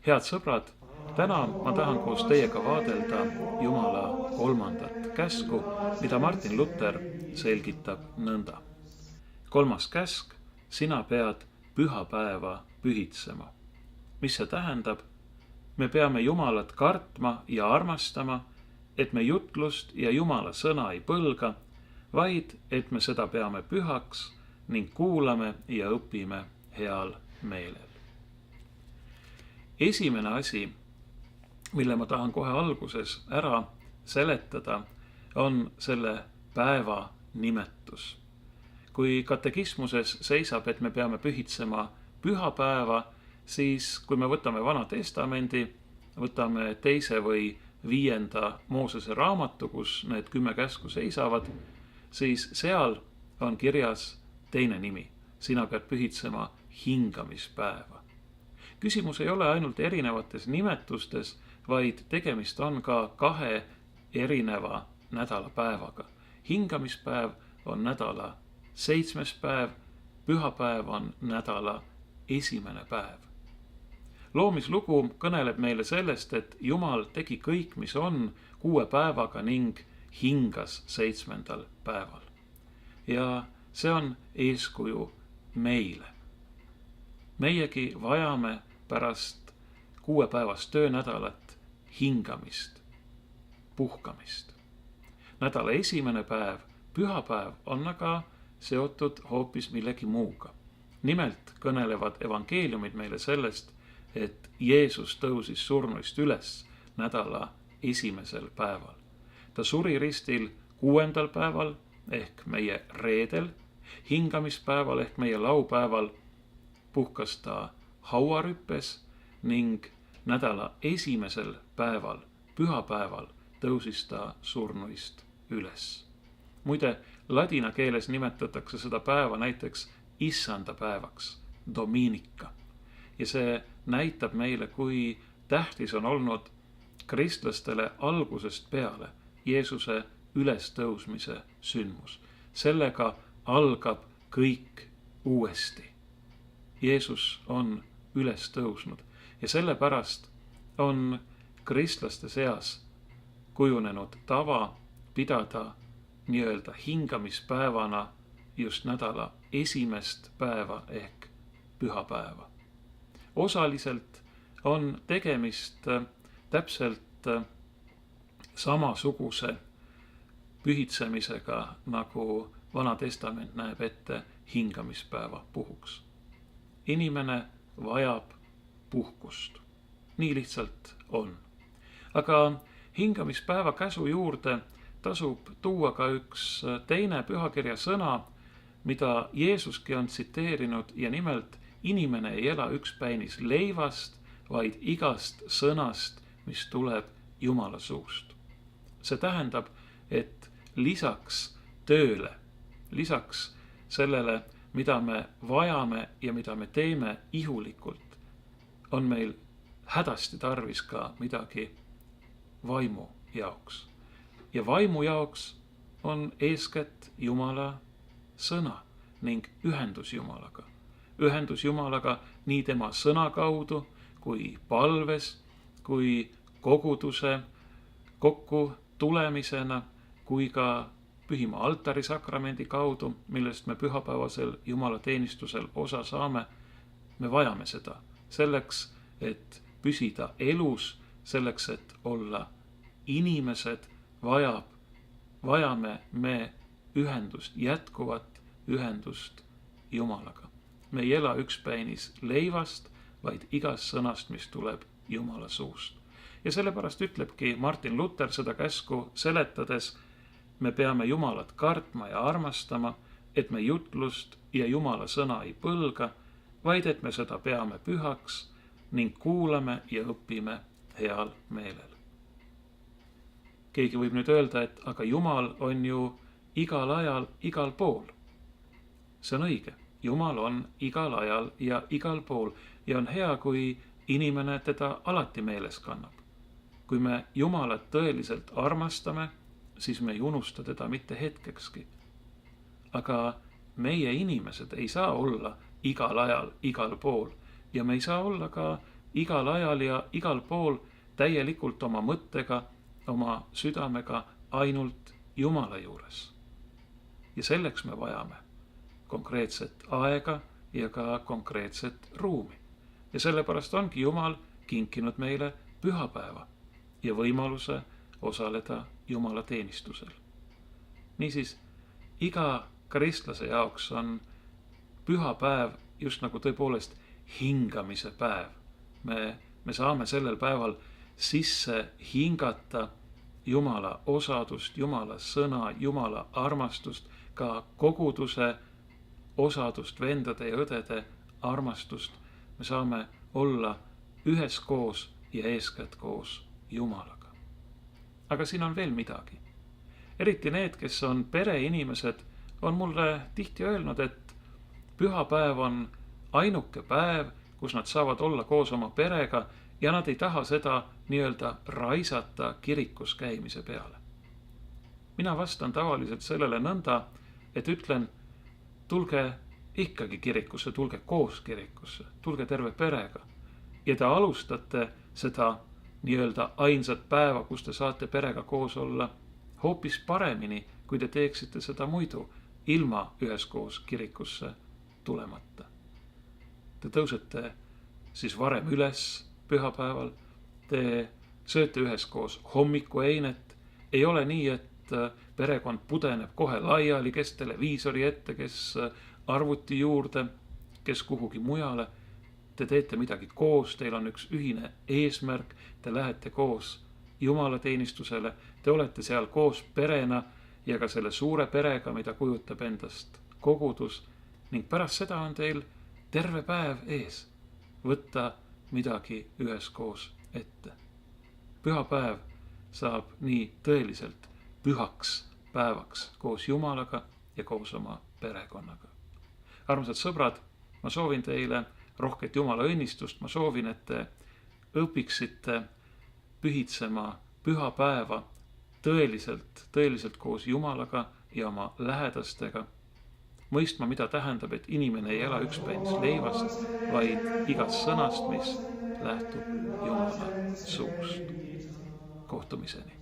Head sõbrad, täna ma tahan koos teiega vaadelda Jumala kolmandat käsku, mida Martin Luther selgitab nõnda. Kolmas käsk, sina pead pühapäeva pühitsema. Mis see tähendab? Me peame Jumalat kartma ja armastama, et me jutlust ja Jumala sõna ei põlga, vaid et me seda peame pühaks ning kuulame ja õpime heal meelel. Esimene asi, mille ma tahan kohe alguses ära seletada, on selle päeva nimetus. Kui katekismuses seisab, et me peame pühitsema pühapäeva, siis kui me võtame Vana Testamendi, võtame 2. või 5. Moosese raamatu, kus need 10 käsku seisavad, siis seal on kirjas teine nimi. Sina pead pühitsema hingamispäeva. Küsimus ei ole ainult erinevates nimetustes, vaid tegemist on ka 2 erineva nädalapäevaga. Hingamispäev on nädala 7. päev, pühapäev on nädala 1. päev. Loomislugu kõneleb meile sellest, et Jumal tegi kõik, mis on 6 päevaga ning hingas 7. päeval. Ja see on eeskuju meile. Meiegi vajame pärast 6 päevast töönädalat hingamist, puhkamist. Nädala 1. päev, pühapäev, on aga seotud hoopis millegi muuga. Nimelt kõnelevad evangeeliumid meile sellest, et Jeesus tõusis surnuist üles nädala 1. päeval. Ta suri ristil 6. päeval ehk meie reedel, hingamispäeval ehk meie laupäeval puhkas ta hauarüppes ning nädala 1. päeval, pühapäeval, tõusis ta surnuist üles. Muide, ladina keeles nimetatakse seda päeva näiteks issanda päevaks, Dominica. Ja see näitab meile, kui tähtis on olnud kristlastele algusest peale Jeesuse ülestõusmise sündmus. Sellega algab kõik uuesti. Jeesus on üles tõusnud ja sellepärast on kristlaste seas kujunenud tava pidada nii-öelda hingamispäevana just nädala 1. päeva ehk pühapäeva. Osaliselt on tegemist täpselt samasuguse pühitsemisega, nagu Vana Testament näeb ette hingamispäeva puhuks. Inimene vajab puhkust. Nii lihtsalt on. Aga hingamispäeva käsu juurde tasub tuua ka üks teine pühakirja sõna, mida Jeesuski on tsiteerinud, ja nimelt inimene ei ela ükspäinis leivast, vaid igast sõnast, mis tuleb Jumala suust. See tähendab, et lisaks tööle, lisaks sellele, mida me vajame ja mida me teeme ihulikult, on meil hädasti tarvis ka midagi vaimu jaoks. Ja vaimu jaoks on eeskätt Jumala sõna ning ühendus Jumalaga. Ühendus Jumalaga nii tema sõna kaudu, kui palves, kui koguduse kokku tulemisena, kui ka pühima altarisakramendi kaudu, millest me pühapäevasel Jumala teenistusel osa saame. Me vajame seda selleks, et püsida elus, selleks, et olla inimesed, vajame me ühendust, jätkuvat ühendust Jumalaga. Me ei ela ükspäinis leivast, vaid igast sõnast, mis tuleb Jumala suust. Ja sellepärast ütlebki Martin Luther seda käsku seletades, me peame Jumalat kartma ja armastama, et me jutlust ja Jumala sõna ei põlga, vaid et me seda peame pühaks ning kuulame ja õpime heal meelel. Keegi võib nüüd öelda, et aga Jumal on ju igal ajal, igal pool. See on õige. Jumal on igal ajal ja igal pool ja on hea, kui inimene teda alati meeles kannab. Kui me Jumalat tõeliselt armastame, siis me ei unusta teda mitte hetkekski. Aga meie inimesed ei saa olla igal ajal, igal pool ja me ei saa olla ka igal ajal ja igal pool täielikult oma mõttega, oma südamega ainult Jumala juures. Ja selleks me vajame konkreetset aega ja ka konkreetset ruumi. Ja sellepärast ongi Jumal kinkinud meile pühapäeva ja võimaluse osaleda Jumala teenistusel. Niisiis, iga kristlase jaoks on pühapäev just nagu tõepoolest hingamise päev. Me saame sellel päeval sisse hingata Jumala osadust, Jumala sõna, Jumala armastust, ka koguduse osadust, vendade ja õdede armastust. Me saame olla üheskoos ja eeskätt koos Jumalaga. Aga siin on veel midagi. Eriti need, kes on pereinimesed, on mulle tihti öelnud, et pühapäev on ainuke päev, kus nad saavad olla koos oma perega ja nad ei taha seda nii-öelda raisata kirikus käimise peale. Mina vastan tavaliselt sellele nõnda, et ütlen, tulge ikkagi kirikusse, tulge koos kirikusse, tulge terve perega. Ja te alustate seda nii-öelda ainsat päeva, kus te saate perega koos olla, hoopis paremini, kui te teeksite seda muidu, ilma üheskoos kirikusse tulemata. Te tõusete siis varem üles pühapäeval, te sööte üheskoos hommikueinet, ei ole nii, et perekond pudeneb kohe laiali, kes televiisori ette, kes arvuti juurde, kes kuhugi mujale. Te teete midagi koos, teil on üks ühine eesmärk, te lähete koos Jumala teenistusele, te olete seal koos perena ja ka selle suure perega, mida kujutab endast kogudus, ning pärast seda on teil terve päev ees võtta midagi üheskoos ette. Pühapäev saab nii tõeliselt pühaks päevaks koos Jumalaga ja koos oma perekonnaga. Armsad sõbrad, ma soovin teile rohket Jumala õnnistust, ma soovin, et te õpiksite pühitsema pühapäeva tõeliselt koos Jumalaga ja oma lähedastega, mõistma, mida tähendab, et inimene ei ela ükspäins leivast, vaid igast sõnast, mis lähtub Jumala suust. Kohtumiseni.